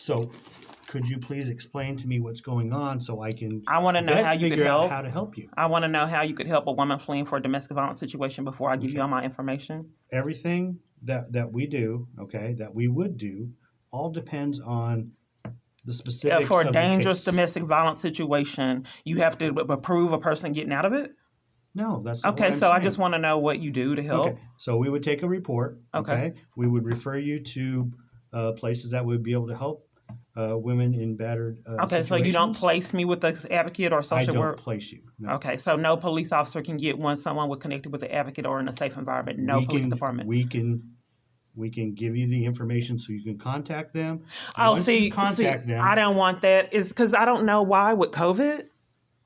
So could you please explain to me what's going on so I can I want to know how you could figure out help. how to help you? I want to know how you could help a woman fleeing for a domestic violence situation before I give you all my information. Everything that we do, that we would do, all depends on the specifics For a of the dangerous case. domestic violence situation, you have to approve a person getting out of it? No, that's not what Okay, I'm so I saying. just want to know what you do to help. Okay, so we would take a report. Okay. We would refer you to places that would be able to help women in battered Okay, situations. so you don't place me with an advocate or social I don't work? place you. No. Okay, so no police officer can get someone with connected with an advocate or in a safe environment. No police department. We can give you the information so you can contact them. Oh, Once you contact them, I don't want that. It's because I don't know why with COVID,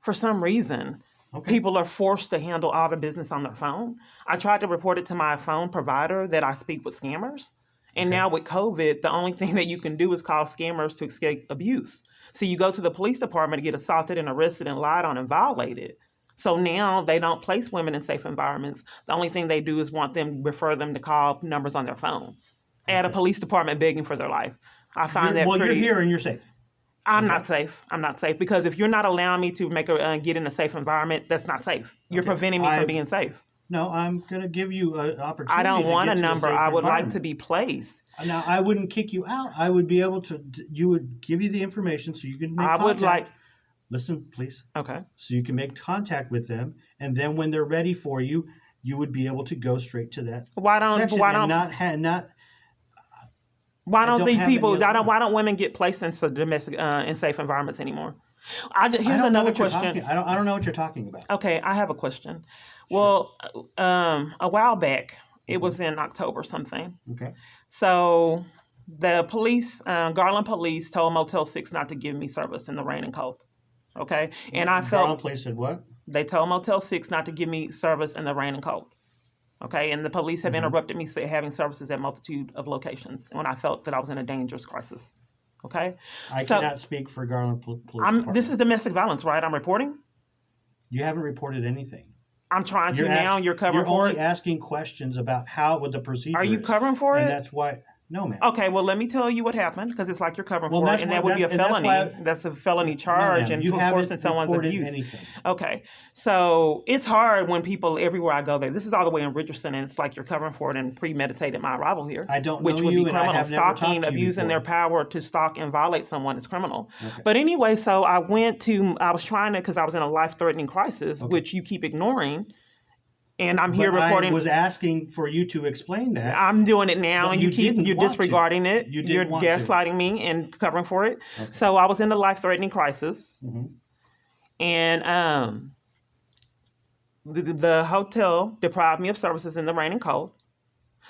for some reason, people are forced to handle all the business on their phone. I tried to report it to my phone provider that I speak with scammers. And now with COVID, the only thing that you can do is call scammers to escape abuse. So you go to the police department to get assaulted and arrested and lied on and violated. So now they don't place women in safe environments. The only thing they do is refer them to call numbers on their phone at a police department begging for their life. I find that pretty... Well, you're here and you're safe. I'm not safe. I'm not safe because if you're not allowing me to get in a safe environment, that's not safe. You're preventing me from being safe. No, I'm going to give you an opportunity. I don't want a number. I would like to be placed. Now, I wouldn't kick you out. I would be able to. You would give you the information so you can make contact. I would like. Listen, please. Okay. So you can make contact with them, and then when they're ready for you, you would be able to go straight to that. Why don't women get placed in domestic in safe environments anymore? Here's another question. I don't know what you're talking about. Okay, I have a question. Well, a while back, it was in October something. Okay. So the police, Garland Police, told Motel 6 not to give me service in the rain and cold. Okay, and I felt Garland Police said what? They told Motel 6 not to give me service in the rain and cold. Okay, and the police have interrupted me having services at a multitude of locations when I felt that I was in a dangerous crisis. Okay, I cannot speak for Garland Police. This is domestic violence, right? I'm reporting. You haven't reported anything. I'm trying to now. You're covering for it. You're only asking questions about what the procedure is. Are you covering for it? And that's why. No, ma'am. Okay, well, let me tell you what happened, because it's like you're covering for it, and that would be a felony. That's a felony charge, and forcing someone's abuse. Anything. Okay, so it's hard when people everywhere I go there. This is all the way in Richardson, and it's like you're covering for it and premeditated my arrival here. I don't know which would you, be and I criminal. have never talked to you Stalking, abusing before. their power to stalk and violate someone is criminal. Okay. But anyway, so I was trying to, because I was in a life-threatening crisis, which you keep ignoring. And I'm here reporting. I was asking for you to explain that. I'm doing it now, and you're disregarding it. You're gaslighting me and covering for it. Okay. So I was in a life-threatening crisis, and the hotel deprived me of services in the rain and cold.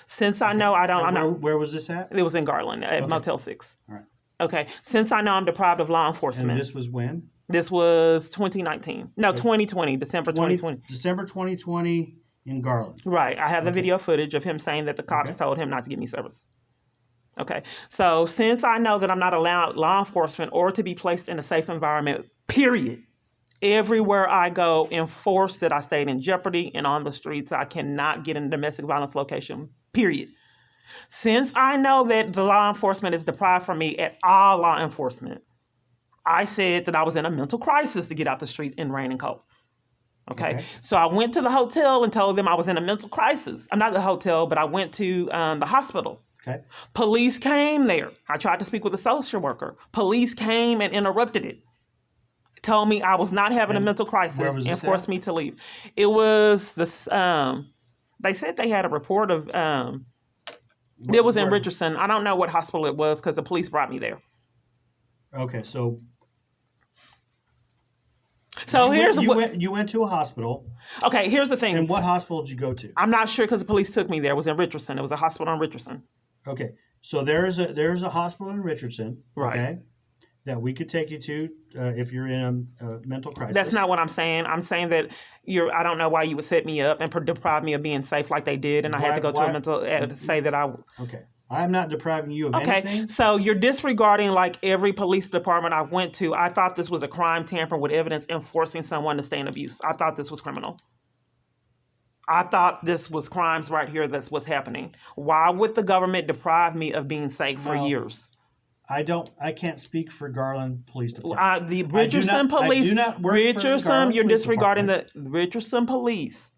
Since I know where was this at? It was in Garland at Motel 6. All right. Okay. Since I know I'm deprived of law enforcement. And this was when? This was 2019. No, 2020, December 2020. December 2020 in Garland. Right. I have the video footage of him saying that the cops told him not to give me service. Okay. So since I know that I'm not allowed law enforcement or to be placed in a safe environment, period, everywhere I go enforced that I stayed in jeopardy and on the streets. I cannot get in a domestic violence location, period. Since I know that the law enforcement is deprived from me at all law enforcement, I said that I was in a mental crisis to get out the street in rain and cold. Okay. So I went to the hotel and told them I was in a mental crisis. I'm not the hotel, but I went to the hospital. Okay. Police came there. I tried to speak with a social worker. Police came and interrupted it. Told me I was not having a mental crisis and forced me to leave. It was this. They said they had a report of. It was in Richardson. I don't know what hospital it was because the police brought me there. Okay, so you went to a hospital. Okay, here's the thing. And what hospital did you go to? I'm not sure because the police took me there. It was in Richardson. It was a hospital in Richardson. Okay, so there's a hospital in Richardson, right? Okay, that we could take you to if you're in a mental crisis. That's not what I'm saying. I'm saying that I don't know why you would set me up and deprive me of being safe like they did, and I had to go to a mental to say that I. Okay. I'm not depriving you of anything. Okay, so you're disregarding like every police department I went to. I thought this was a crime, tampering with evidence, and forcing someone to stay in abuse. I thought this was criminal. I thought this was crimes right here. That's what's happening. Why would the government deprive me of being safe for years? I can't speak for Garland Police Department. The Richardson Police. I do not work for Richardson, Garland you're Police disregarding Department. the Richardson Police.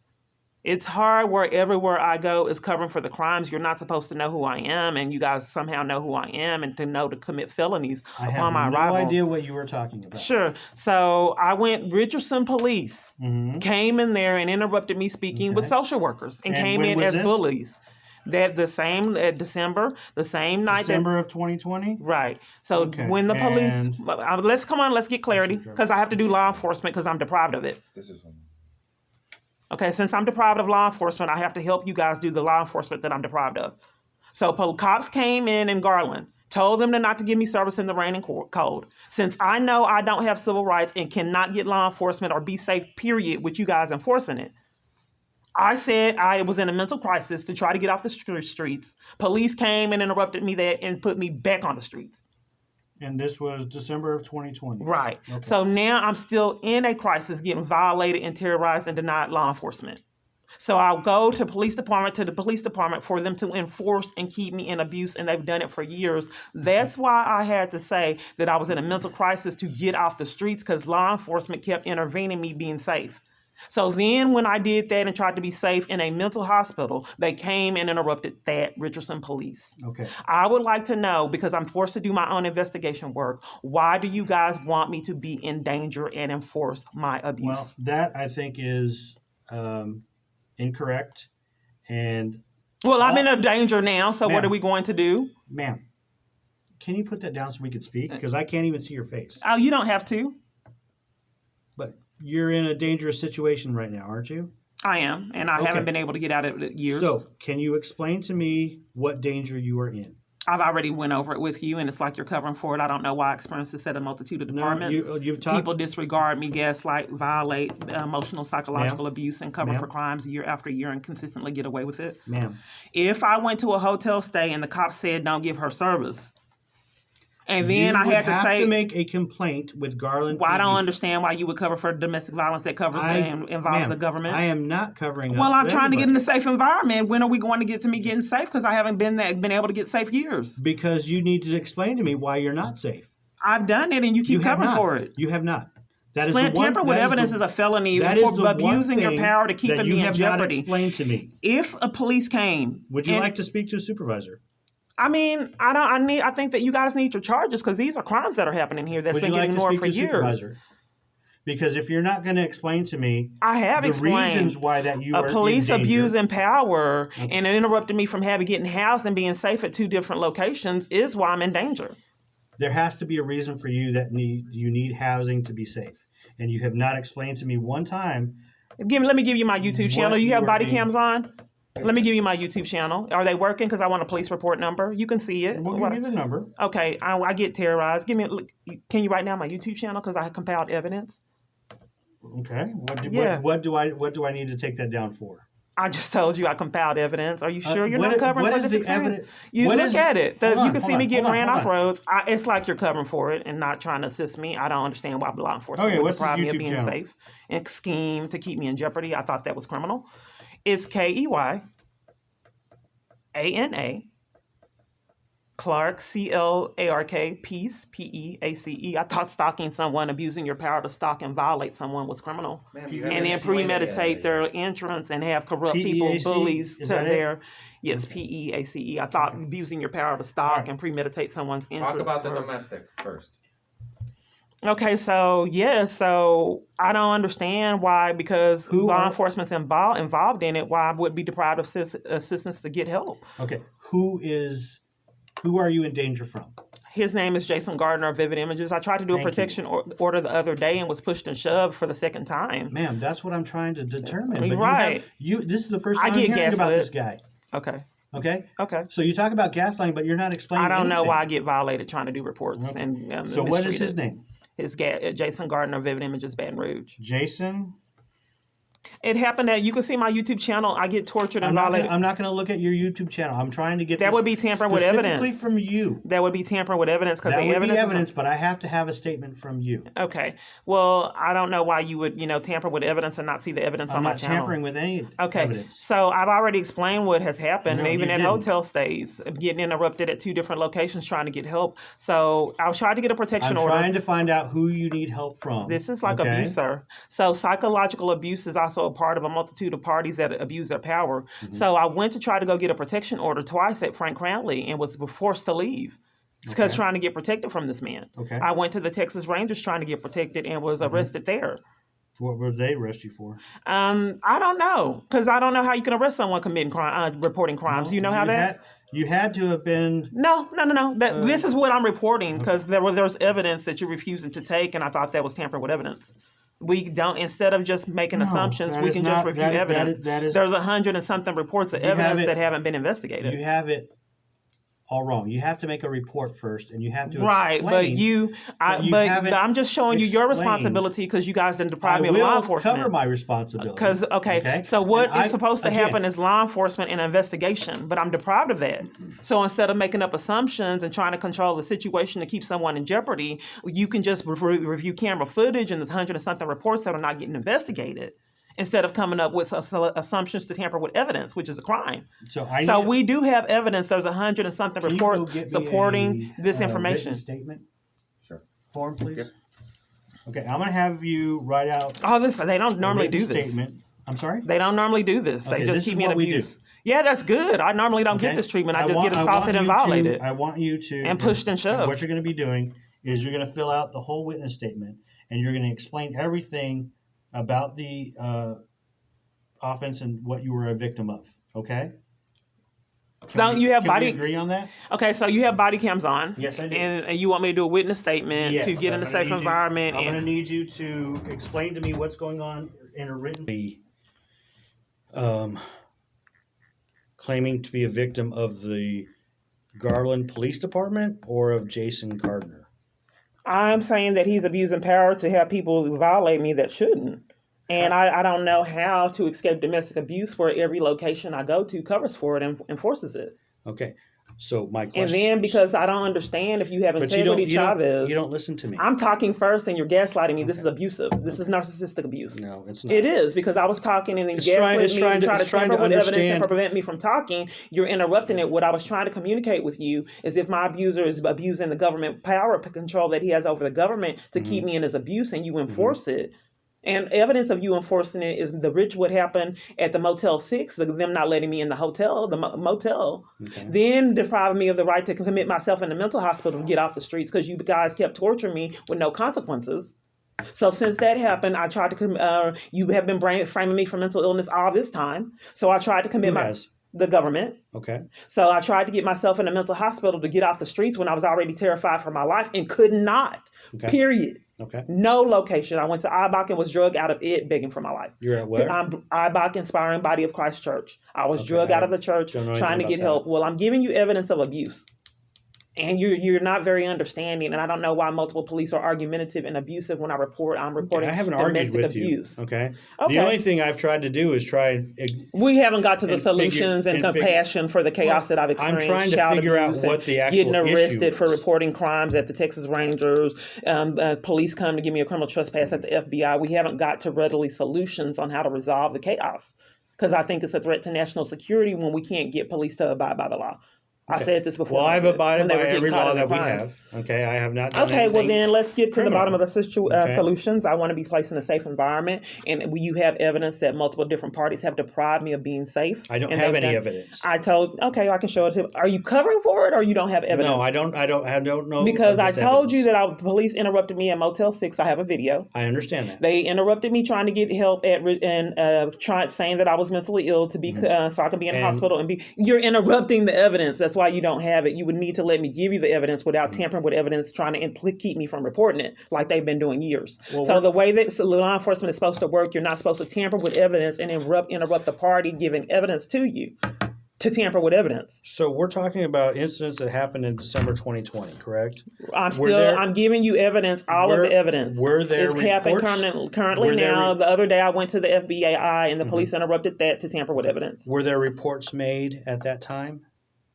It's hard where everywhere I go is covering for the crimes. You're not supposed to know who I am, and you guys somehow know who I am and to know to commit felonies I upon my have no arrival. idea what you were talking about. Sure. So I went, Richardson Police came in there and interrupted me speaking with social workers and came when in was as this? bullies. That the same December, the same night. December of 2020? Right. So Okay. when the police, And- let's get clarity because I have to do law enforcement because I'm deprived of it. This is one. Okay, since I'm deprived of law enforcement, I have to help you guys do the law enforcement that I'm deprived of. So cops came in Garland, told them not to give me service in the rain and cold. Since I know I don't have civil rights and cannot get law enforcement or be safe, period, with you guys enforcing it, I said I was in a mental crisis to try to get off the streets. Police came and interrupted me there and put me back on the streets. And this was December of 2020. Right. Okay. So now I'm still in a crisis, getting violated and terrorized and denied law enforcement. So I'll go to the police department for them to enforce and keep me in abuse, and they've done it for years. That's why I had to say that I was in a mental crisis to get off the streets because law enforcement kept intervening me being safe. So then when I did that and tried to be safe in a mental hospital, they came and interrupted that Richardson Police. Okay. I would like to know, because I'm forced to do my own investigation work, why do you guys want me to be in danger and enforce my abuse? Well, that I think is incorrect. And Well, I'm in a danger now, so what Ma'am. are we going to do? ma'am, can you put that down so we can speak? Because I can't even see your face. Oh, you don't have to. But you're in a dangerous situation right now, aren't you? I am, and I Okay. haven't been able to get out of it years. So, can you explain to me what danger you are in? I've already went over it with you, and it's like you're covering for it. I don't know why I experienced this at a multitude of departments. you've talked. People disregard me, gaslight, violate, emotional, psychological abuse, and cover Ma'am. for crimes year after year and consistently get away with it. Ma'am, If I went to a hotel stay and the cops said don't give her service, and then you I would had to have say, to make a complaint with Garland. well, I don't PD. understand why you would cover for domestic violence that covers and involves ma'am, the government. I am not covering. Well, up I'm for trying to get in everybody. a safe environment. When are we going to get to me getting safe? Because I haven't been able to get safe years. Because you need to explain to me why you're not safe. I've done it, and you keep have covering not. for it. You have not. That is the one. Tampering with that evidence the- is a felony that is for the one abusing your thing power to keep that me you in have jeopardy. not explained to me. If a police came, Would you and- like to speak to a supervisor? I mean, I think that you guys need your charges because these are crimes that are happening here that's Would been you like getting to ignored speak for to a years. supervisor? Because if you're not going to explain to me I have the explained reasons why that you a are police in danger, abusing power and it interrupted me from getting housed and being safe at two different locations is why I'm in danger. there has to be a reason for you that you need housing to be safe, and you have not explained to me one time. Let me give you my YouTube channel. What You you have are body being- cams on? Let me give you my YouTube channel. Are they working? Because I want a police report number. You can see it. We'll give you the number. Okay, I get terrorized. Can you write down my YouTube channel because I compiled evidence? Okay. Yeah. What do I need to take that down for? I just told you I compiled evidence. Are you sure you're not covering what for is this the experience? evidence? You what look is- at it. Hold on, You can see hold me on, getting hold on, ran hold off on. roads. It's like you're covering for it and not trying to assist me. I don't understand why law enforcement Okay, would what's the deprive me of YouTube being channel? safe and scheme to keep me in jeopardy. I thought that was criminal. It's KEYANA Clark, CLARK, Peace, PEACE. I thought stalking someone, abusing your power to stalk and violate someone was criminal. Ma'am, you And haven't then explained it premeditate yet. their entrance and have corrupt people, PEACE? bullies Is to that it? their yes, PEACE. I thought abusing your power to stalk Alright. and premeditate someone's entrance. Talk about the or- domestic first. Okay, so so I don't understand why, because Who law are- enforcement's involved in it, why I would be deprived of assistance to get help. Okay. Who are you in danger from? His name is Jason Gardner of Vivid Images. I tried to do a Thank you. protection order the other day and was pushed and shoved for the second time. Ma'am, that's what I'm trying to determine. But Right. This is the first I time I'm get hearing about gaslit. this guy. Okay. Okay? Okay. So you talk about gaslighting, but you're not explaining I don't know anything. why I get violated trying to do reports Okay. and So what is his mistreated. name? Jason Gardner of Vivid Images, Baton Rouge. Jason It happened that you can see my YouTube channel. I get tortured and I'm violated. not going to look at your YouTube channel. I'm trying to get That this would be tampering with evidence. specifically from you. That would be tampering with evidence because That the would evidence be evidence, but I have to have a statement from you. Okay. Well, I don't know why you would, tamper with evidence and not see the evidence on my channel. I'm not tampering with any evidence. So I've already explained what has happened, No, even you at didn't. hotel stays, getting interrupted at 2 different locations trying to get help. So I was trying to get a protection order. I'm trying to find out who you need help from. This is like abuse, sir. So psychological abuse is also a part of a multitude of parties that abuse their power. Mm-hmm. So I went to try to go get a protection order twice at Frank Crowley and was forced to leave. Because trying to get protected from this man. Okay. I went to the Texas Rangers trying to get protected and was arrested there. What would they arrest you for? I don't know, because I don't know how you can arrest someone committing crime, reporting crimes. No, you know how that? You had to have been. No. This is what I'm reporting because there was evidence that you're refusing to take, and I thought that was tampering with evidence. We don't, instead of just making assumptions, we can just review evidence. There's 100 and something reports of evidence that haven't been investigated. You have it all wrong. You have to make a report first, and you have to explain. But I'm just showing you your responsibility because you guys didn't deprive me of law enforcement. I will cover my responsibility. Because so what is supposed to happen is law enforcement and investigation, but I'm deprived of that. So instead of making up assumptions and trying to control the situation to keep someone in jeopardy, you can just review camera footage and there's 100 and something reports that are not getting investigated. Instead of coming up with assumptions to tamper with evidence, which is a crime. So we do have evidence. There's 100 and something reports supporting this information. Statement, sure. Form, please. Okay, I'm going to have you write out. They don't normally do this. Statement. I'm sorry. They don't normally do this. They just keep me in abuse. Yeah, that's good. I normally don't get this treatment. I just get assaulted and violated. I want you to and pushed and shoved. What you're going to be doing is you're going to fill out the whole witness statement, and you're going to explain everything about the offense and what you were a victim of. Okay. So you have Can we agree on that? Okay, so you have body cams on. Yes, I do. And you want me to do a witness statement to get in a safe environment. I'm going to need you to explain to me what's going on in a written. Claiming to be a victim of the Garland Police Department or of Jason Gardner. I'm saying that he's abusing power to have people violate me that shouldn't. And I don't know how to escape domestic abuse where every location I go to covers for it and enforces it. Okay. So my question... And then because I don't understand if you have integrity, Chavez... You don't listen to me. I'm talking first and you're gaslighting me. Okay. This is abusive. This is narcissistic abuse. No, it's not. It is because I was talking and then you gaslit me and try to tamper with evidence and prevent me from talking. You're interrupting it. What I was trying to communicate with you is if my abuser is abusing the government power control that he has over the government to keep me in his abuse and you enforce it. And evidence of you enforcing it is what happened at the Motel 6, them not letting me in the hotel, the motel, then depriving me of the right to commit myself in a mental hospital to get off the streets because you guys kept torturing me with no consequences. So since that happened, I tried to, you have been framing me for mental illness all this time. So I tried to commit the government. Okay. So I tried to get myself in a mental hospital to get off the streets when I was already terrified for my life and could not, period. Okay. No location. I went to IBOC and was drugged out of it, begging for my life. You're at where? I'm IBOC, Inspiring Body of Christ Church. I was drugged out of the church trying to get help. Well, I'm giving you evidence of abuse. And you're not very understanding, and I don't know why multiple police are argumentative and abusive when I'm reporting I haven't argued with abuse. You. Okay. The only thing I've tried to do is we haven't got to the solutions and compassion for the chaos that I've experienced. I'm trying to figure out what the actual getting arrested for reporting crimes at the Texas Rangers. Police come to give me a criminal trespass at the FBI. We haven't got to readily solutions on how to resolve the chaos because I think it's a threat to national security when we can't get police to abide by the law. I said this before. Well, I've abided by every law that we have. Okay, I have not done anything well then let's get to the bottom of the solutions. I want to be placed in a safe environment, and you have evidence that multiple different parties have deprived me of being safe. I don't have any evidence. I can show it to you. Are you covering for it, or you don't have evidence? No, I don't know. Because I told you that police interrupted me at Motel 6. I have a video. I understand that. They interrupted me trying to get help saying that I was mentally ill to be so I can be in a hospital and be. You're interrupting the evidence. That's why you don't have it. You would need to let me give you the evidence without tampering with evidence, trying to keep me from reporting it like they've been doing years. So the way that law enforcement is supposed to work, you're not supposed to tamper with evidence and interrupt the party giving evidence to you. to tamper with evidence. So we're talking about incidents that happened in December 2020, correct? I'm giving you evidence, all of the evidence. Were there It's happening currently now. The other day I went to the FBI and the police interrupted that to tamper with evidence. Were there reports made at that time?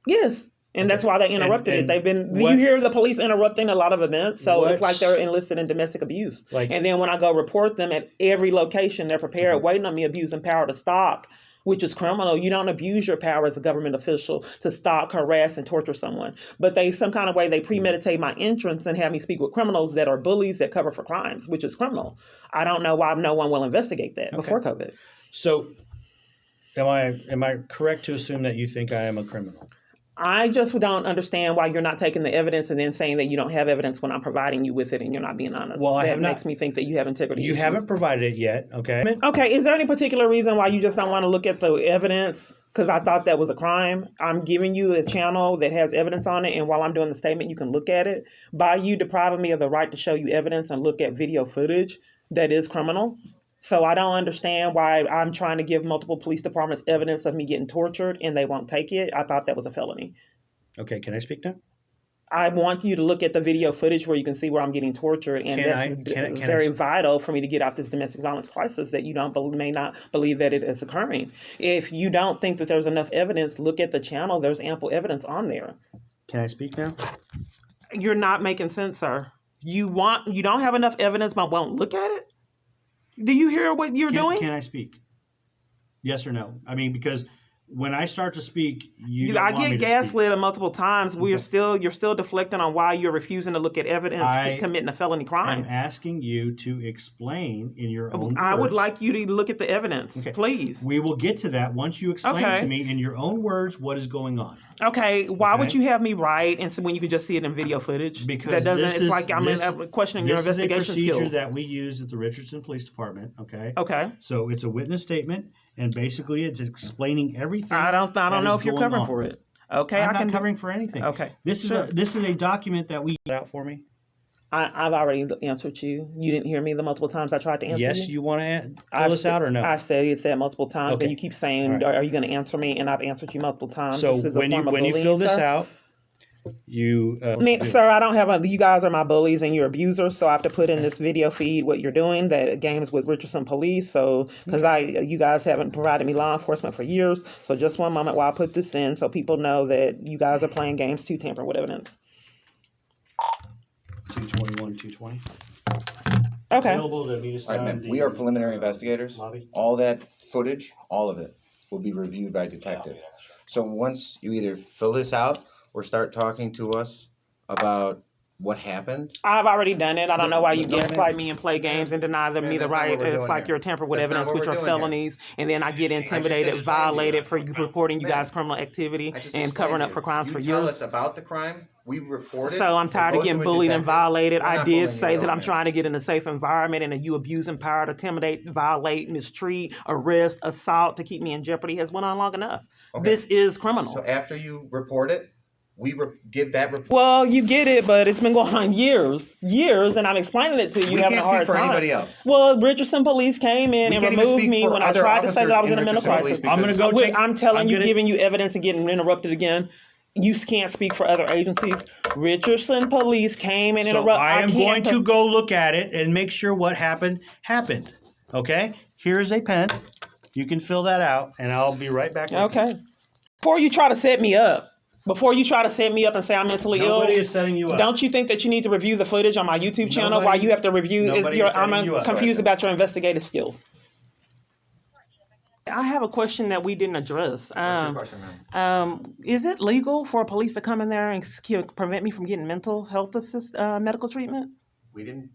Yes. And that's why they interrupted it. They've been. You hear the police interrupting a lot of events, so it's like they're enlisted in domestic abuse. And then when I go report them at every location, they're prepared, waiting on me, abusing power to stalk, which is criminal. You don't abuse your power as a government official to stalk, harass, and torture someone. But some kind of way they premeditate my entrance and have me speak with criminals that are bullies that cover for crimes, which is criminal. I don't know why no one will investigate that before COVID. So, am I correct to assume that you think I am a criminal? I just don't understand why you're not taking the evidence and then saying that you don't have evidence when I'm providing you with it and you're not being honest. Well, that makes me think that you have integrity You issues. haven't provided it yet, okay? Okay, is there any particular reason why you just don't want to look at the evidence? Because I thought that was a crime. I'm giving you a channel that has evidence on it, and while I'm doing the statement, you can look at it. By you depriving me of the right to show you evidence and look at video footage, that is criminal. So I don't understand why I'm trying to give multiple police departments evidence of me getting tortured and they won't take it. I thought that was a felony. Okay, can I speak now? I want you to look at the video footage where you can see where I'm getting tortured, and that's very vital for me to get out this domestic violence crisis that you may not believe that it is occurring. If you don't think that there's enough evidence, look at the channel. There's ample evidence on there. Can I speak now? You're not making sense, sir. You don't have enough evidence, but won't look at it? Do you hear what you're doing? Can I speak? Yes or no? I mean, because when I start to speak, you don't want me to speak. I get gaslit multiple times. You're still deflecting on why you're refusing to look at evidence committing a felony crime. I'm asking you to explain in your own words. I would like you to look at the evidence, please. We will get to that once you explain to me in your own words what is going on. Okay, why would you have me write and when you could just see it in video footage? Because it's like I'm questioning your investigation skills. This is a procedure that we use at the Richardson Police Department. Okay. Okay. So it's a witness statement, and basically it's explaining everything. I don't know if you're covering for it. Okay, I'm not covering for anything. Okay. This is a document that we put out for me. I've already answered you. You didn't hear me the multiple times I tried to answer you? Yes, you want to fill this out or no? I've said that multiple times, and you keep saying, are you going to answer me? And I've answered you multiple times. So when you fill this out, you... sir, I don't have you guys are my bullies and you're abusers, so I have to put in this video feed what you're doing, that games with Richardson Police, so because you guys haven't provided me law enforcement for years, so just one moment while I put this in so people know that you guys are playing games to tamper with evidence. 221, 220. Okay. Available to meet us All right, ma'am. We are preliminary investigators. Lobby. All that footage, all of it, will be reviewed by detective. So once you either fill this out or start talking to us about what happened. I've already done it. I don't know why you gaslight me and play games and deny me the right. It's like you're tampering with evidence, which are felonies, and then I get intimidated, violated for reporting you guys criminal activity and covering up for crimes for years. You tell us about the crime, we report it. So I'm tired of getting bullied and violated. I did say that I'm trying to get in a safe environment, and you abusing power to intimidate, violate, mistreat, arrest, assault to keep me in jeopardy has went on long enough. Okay. This is criminal. So after you report it, we give that report. Well, you get it, but it's been going on years, and I'm explaining it to you. We having can't a hard speak for time. anybody else. Well, Richardson Police came in and removed me when I tried to say that I was in a mental crisis. I'm going to go take... I'm telling you, giving you evidence and getting interrupted again. You can't speak for other agencies. Richardson Police came and interrupted. I am going to go look at it and make sure what happened. Okay? Here's a pen. You can fill that out, and I'll be right back with you. Okay. Before you try to set me up and say I'm mentally ill. Nobody is setting you up. Don't you think that you need to review the footage on my YouTube channel while you have to review? I'm confused about your investigative skills. I have a question that we didn't address. What's your question, ma'am? Is it legal for police to come in there and prevent me from getting mental health medical treatment? We didn't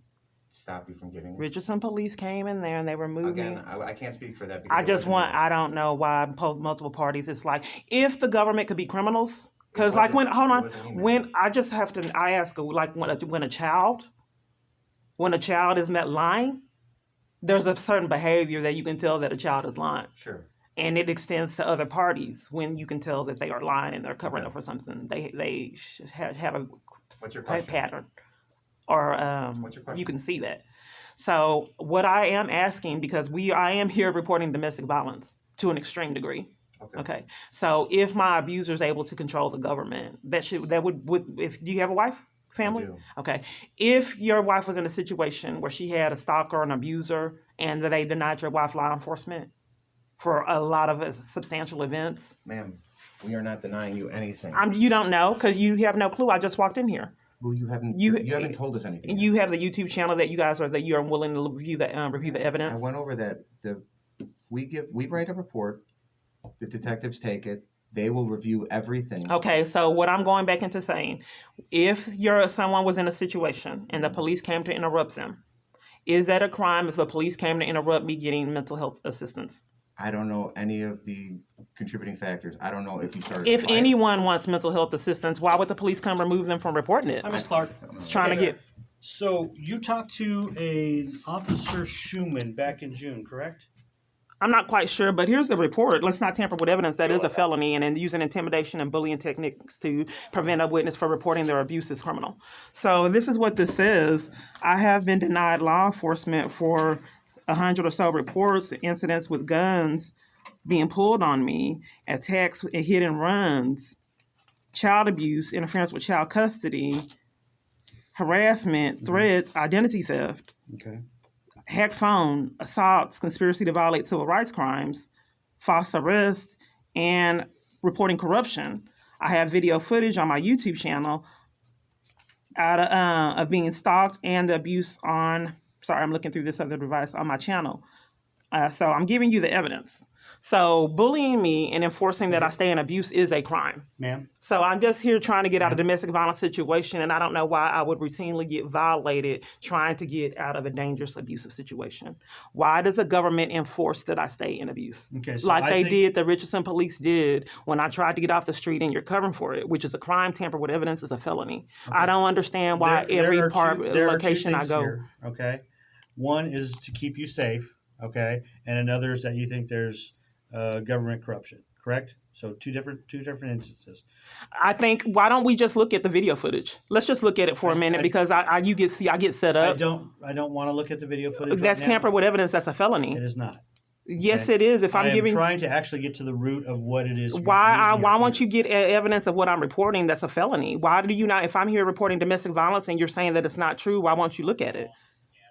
stop you from getting it. Richardson Police came in there and they removed me. Again, I can't speak for that. I don't know why multiple parties. It's like, if the government could be criminals, because like when I ask, like when a child is met lying, there's a certain behavior that you can tell that a child is lying. Sure. And it extends to other parties when you can tell that they are lying and they're covering up for something. They have a What's your question? pattern. Or What's your question? you can see that. So what I am asking, because I am here reporting domestic violence to an extreme degree. Okay. So if my abuser is able to control the government, that would if do you have a wife? Family? I do. Okay. If your wife was in a situation where she had a stalker, an abuser, and they denied your wife law enforcement for a lot of substantial events, Ma'am, we are not denying you anything. you don't know because you have no clue. I just walked in here. Well, you haven't told us anything. You have the YouTube channel that you are willing to review the evidence. I went over that. We write a report. The detectives take it. They will review everything. Okay, so what I'm going back into saying, if someone was in a situation and the police came to interrupt them, is that a crime if the police came to interrupt me getting mental health assistance? I don't know any of the contributing factors. I don't know if you started. If anyone wants mental health assistance, why would the police come remove them from reporting it? Hi, Ms. Clark. Trying to get. So you talked to an Officer Schumann back in June, correct? I'm not quite sure, but here's the report. Let's not tamper with evidence. That is a felony, and then using intimidation and bullying techniques to prevent a witness from reporting their abuse is criminal. So this is what this says. I have been denied law enforcement for 100 or so reports, incidents with guns being pulled on me, attacks and hit and runs, child abuse, interference with child custody, harassment, threats, identity theft. Okay. Hacked phone, assaults, conspiracy to violate civil rights crimes, false arrest, and reporting corruption. I have video footage on my YouTube channel of being stalked and the abuse on. Sorry, I'm looking through this other device on my channel. So I'm giving you the evidence. So bullying me and enforcing that I stay in abuse is a crime. Ma'am? So I'm just here trying to get out of a domestic violence situation, and I don't know why I would routinely get violated trying to get out of a dangerous abusive situation. Why does the government enforce that I stay in abuse? Okay, so Like I they did, the Richardson Police did when I tried to get off the street and you're covering for it, which is a crime. Tamper with evidence is a felony. Okay. I don't understand why There every are location two I things go. here, okay? One is to keep you safe, okay? And another is that you think there's government corruption, correct? So two different instances. I think why don't we just look at the video footage? Let's just look at it for a minute because I get set up. I don't want to look at the video footage. That's right now. tamper with evidence. That's a felony. It is not. Yes, Okay? it is. If I I'm am giving, trying to actually get to the root of what it is. why won't you get evidence of what I'm reporting? That's a felony. Why do you not? If I'm here reporting domestic violence and you're saying that it's not true, why won't you look at it?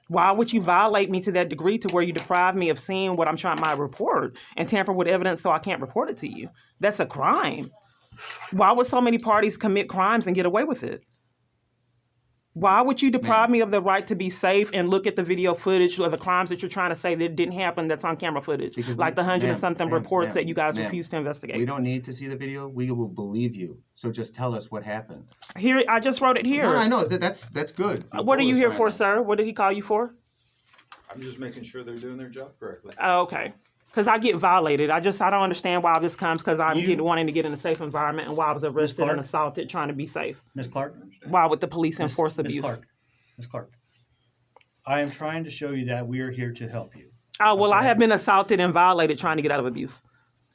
Why would you violate me to that degree to where you deprive me of seeing what I'm trying my report and tamper with evidence so I can't report it to you? That's a crime. Why would so many parties commit crimes and get away with it? Why would you deprive me of the right to be safe and look at the video footage of the crimes that you're trying to say that didn't happen that's on camera footage? Because like the 100 and something reports that you guys ma'am, refuse to investigate. We don't need to see the video. We will believe you. So just tell us what happened. Here, I just wrote it here. No, I know. That's good. What are you here for, sir? What did he call you for? I'm just making sure they're doing their job correctly. Oh, okay. Because I get violated. I don't understand why this comes because I'm wanting to get in a safe environment and why I was arrested and assaulted trying to be safe. Ms. Clark? Why would the police enforce abuse? Ms. Clark, I am trying to show you that we are here to help you. Oh, well, Okay. I have been assaulted and violated trying to get out of abuse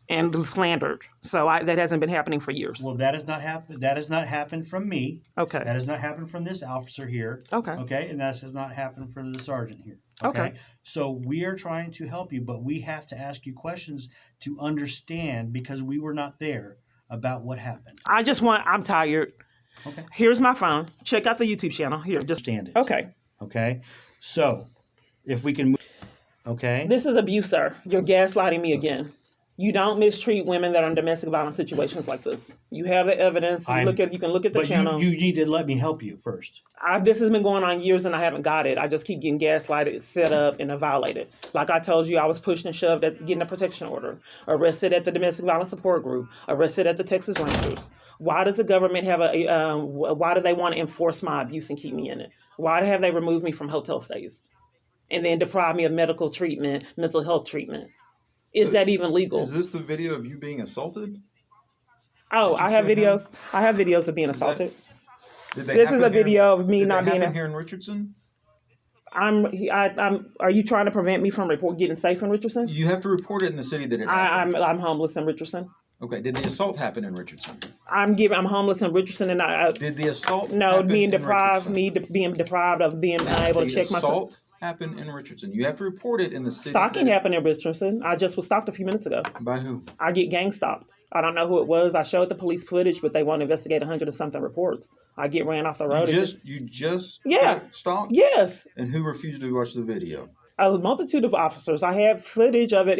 and slandered. So that hasn't been happening for years. Well, that has not happened. That has not happened from me. Okay. That has not happened from this officer here. Okay. Okay, and that has not happened from the sergeant here. Okay. So we are trying to help you, but we have to ask you questions to understand because we were not there about what happened. I'm tired. Okay. Here's my phone. Check out the YouTube channel. Here, just Understand it. Okay. Okay. So if we can move. Okay. This is abuse, sir. You're gaslighting me again. You don't mistreat women that are in domestic violence situations like this. You have the evidence. You can look at the But channel. you need to let me help you first. This has been going on years and I haven't got it. I just keep getting gaslighted, set up, and violated. Like I told you, I was pushed and shoved at getting a protection order, arrested at the domestic violence support group, arrested at the Texas Rangers. Why does the government have why do they want to enforce my abuse and keep me in it? Why have they removed me from hotel stays and then deprive me of medical treatment, mental health treatment? Is that even legal? Is this the video of you being assaulted? Oh, I have should videos. I have videos of being assaulted. Did they This is happen a video of me did not they being. happen here in Richardson? Are you trying to prevent me from getting safe in Richardson? You have to report it in the city that it happened. I'm homeless in Richardson. Okay. Did the assault happen in Richardson? I'm homeless in Richardson, and Did the assault? no happen being in deprived, Richardson? being deprived of being able to check The myself. assault happen in Richardson? You have to report it in the city. Stalking happened in Richardson. I just was stalked a few minutes ago. By who? I get gang stalked. I don't know who it was. I showed the police footage, but they won't investigate 100 and something reports. I get ran off the road. You just Yeah. got stalked? Yes. And who refused to watch the video? A multitude of officers. I have footage of it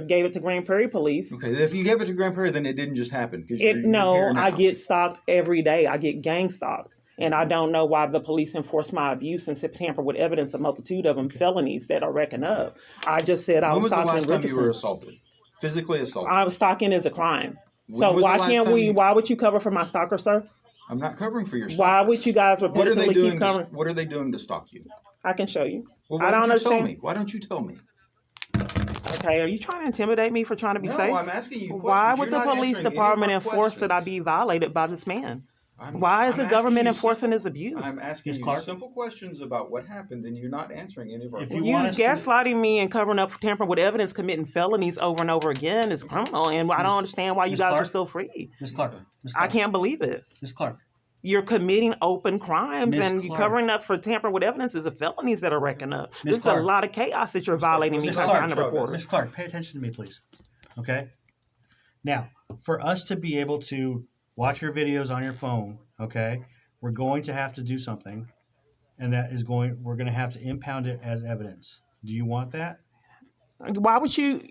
gave it to Grand Prairie Police. Okay, if you gave it to Grand Prairie, then it didn't just happen. I get stalked every day. I get gang stalked. And I don't know why the police enforce my abuse and tamper with evidence, a multitude of them, felonies that are reckoned up. I just said I When was was the stalking last time you were Richardson. assaulted? Physically assaulted? I was stalking is a crime. When So was the why last can't time we? you- Why would you cover for my stalker, sir? I'm not covering for your stalk. Why would you guys What are they repeatedly doing? keep covering? What are they doing to stalk you? I can show you. Well, I don't don't you tell understand. me? Why don't you tell me? Okay, are you trying to intimidate me for trying to be No, safe? I'm asking you questions. Why would You're the not police answering any of department our enforce that I questions. be violated by this man? I'm- Why is I'm the government asking you enforcing simple- his abuse? I'm asking Ms. you Clark? simple questions about what happened, and you're not answering any of our If questions. you You want us to- gaslighting me and covering up for tampering with evidence, committing felonies over and over again is criminal, and I don't understand why you Ms. guys are Clark? still free. Ms. Clark. Okay. Ms. I Clark. can't believe it. Ms. Clark. You're committing open crimes, Ms. and you Clark. covering up for tampering with evidence is a felonies that are reckoned up. Ms. This is Clark. a lot of chaos that you're violating me Ms. by Clark. trying to report. Ms. Clark, pay attention to me, please. Okay? Now, for us to be able to watch your videos on your phone, okay, we're going to have to do something, and we're going to have to impound it as evidence. Do you want that? Why would you?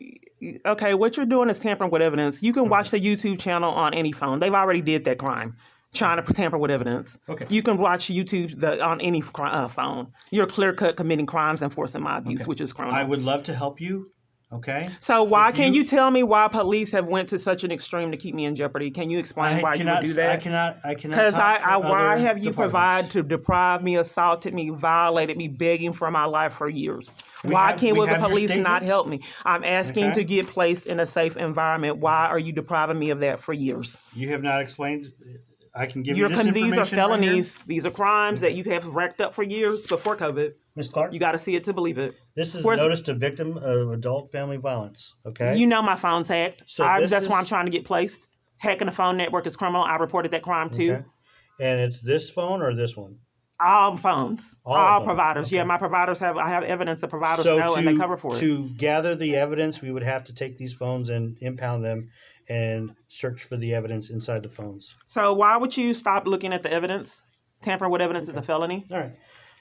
Okay, what you're doing is tampering with evidence. You can watch the YouTube channel on any phone. They've already did that crime, trying to tamper with evidence. Okay. You can watch YouTube on any phone. You're clear cut committing crimes and forcing my abuse, Okay. which is criminal. I would love to help you, okay? So why If can you- you tell me why police have went to such an extreme to keep me in jeopardy? Can you explain why you would do that? I cannot Because talk for why other have you departments. deprived me, assaulted me, violated me, begging for my life for years? We Why have- can't we will the have your police not statements. help me? I'm asking Okay. to get placed in a safe environment. Why are you depriving me of that for years? You have not explained. I can give These you this are information right here. felonies. These are crimes that you have racked up for years before COVID. Ms. Clark, You got to see it to believe it. this is Where's- notice to victim of adult family violence, okay? You know my phone's hacked. So this That's why is- I'm trying to get placed. Hacking the phone network is criminal. I reported that crime too. Okay. And it's this phone or this one? All phones, All all of them. providers. Okay. Yeah, my providers I have evidence that providers So know and they cover for it. to gather the evidence, we would have to take these phones and impound them and search for the evidence inside the phones. So why would you stop looking at the evidence? Tampering with evidence is a felony. All right.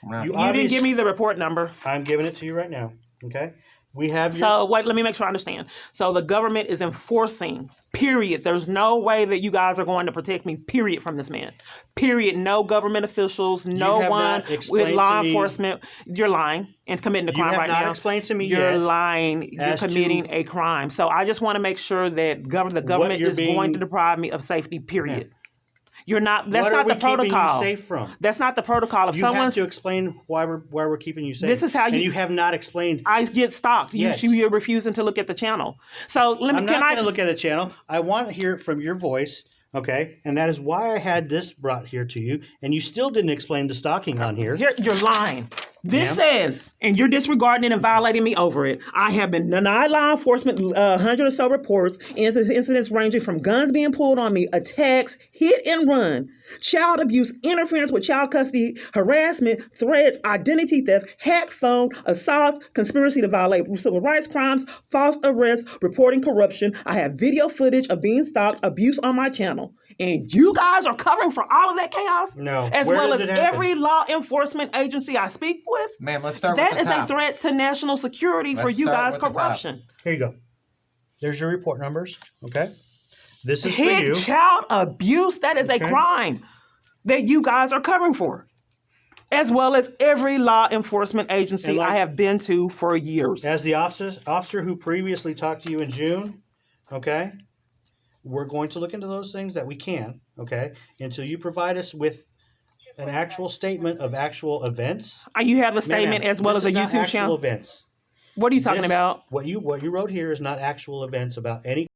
Right. You didn't give me the report number. I'm giving it to you right now, okay? We have your... So wait, let me make sure I understand. So the government is enforcing, period. There's no way that you guys are going to protect me, period, from this man. Period. No government officials, no have one not explained with law to me- enforcement. You're lying and committing a You crime have right not now. explained to me You're yet lying. You're as to committing a crime. So I just want to make sure that the government you're is going being- to deprive me of safety, period. You're not, that's what not are we the protocol. keeping you safe from? That's not the protocol. If You someone's, have to explain why we're keeping you safe. This is how And you- you have not explained. I get stalked. Yes. You're refusing to look at the channel. So let me. I'm not going to look at a channel. I want to hear it from your voice, okay? And that is why I had this brought here to you, and you still didn't explain the stalking on here. You're lying. This Ma'am? says, and you're disregarding it and violating me over it. I have been denied law enforcement 100 or so reports, incidents ranging from guns being pulled on me, attacks, hit and run, child abuse, interference with child custody, harassment, threats, identity theft, hacked phone, assaults, conspiracy to violate civil rights crimes, false arrests, reporting corruption. I have video footage of being stalked, abuse on my channel. And you guys are covering for all of that chaos? No. As Where well did as it happen? every law enforcement agency I speak with? Ma'am, let's start That with is the top. a threat to national security for Let's you start guys' with the top. corruption. Here you go. There's your report numbers, okay? This is for Hit you. child abuse, that is a Okay. crime that you guys are covering for. As well as every law enforcement agency And like- I have been to for years. As the officer who previously talked to you in June, okay? We're going to look into those things that we can, okay? Until you provide us with an actual statement of actual events. You have the Ma'am, statement as well this as a is not YouTube actual channel. events. What are you talking This- about? What you wrote here is not actual events about any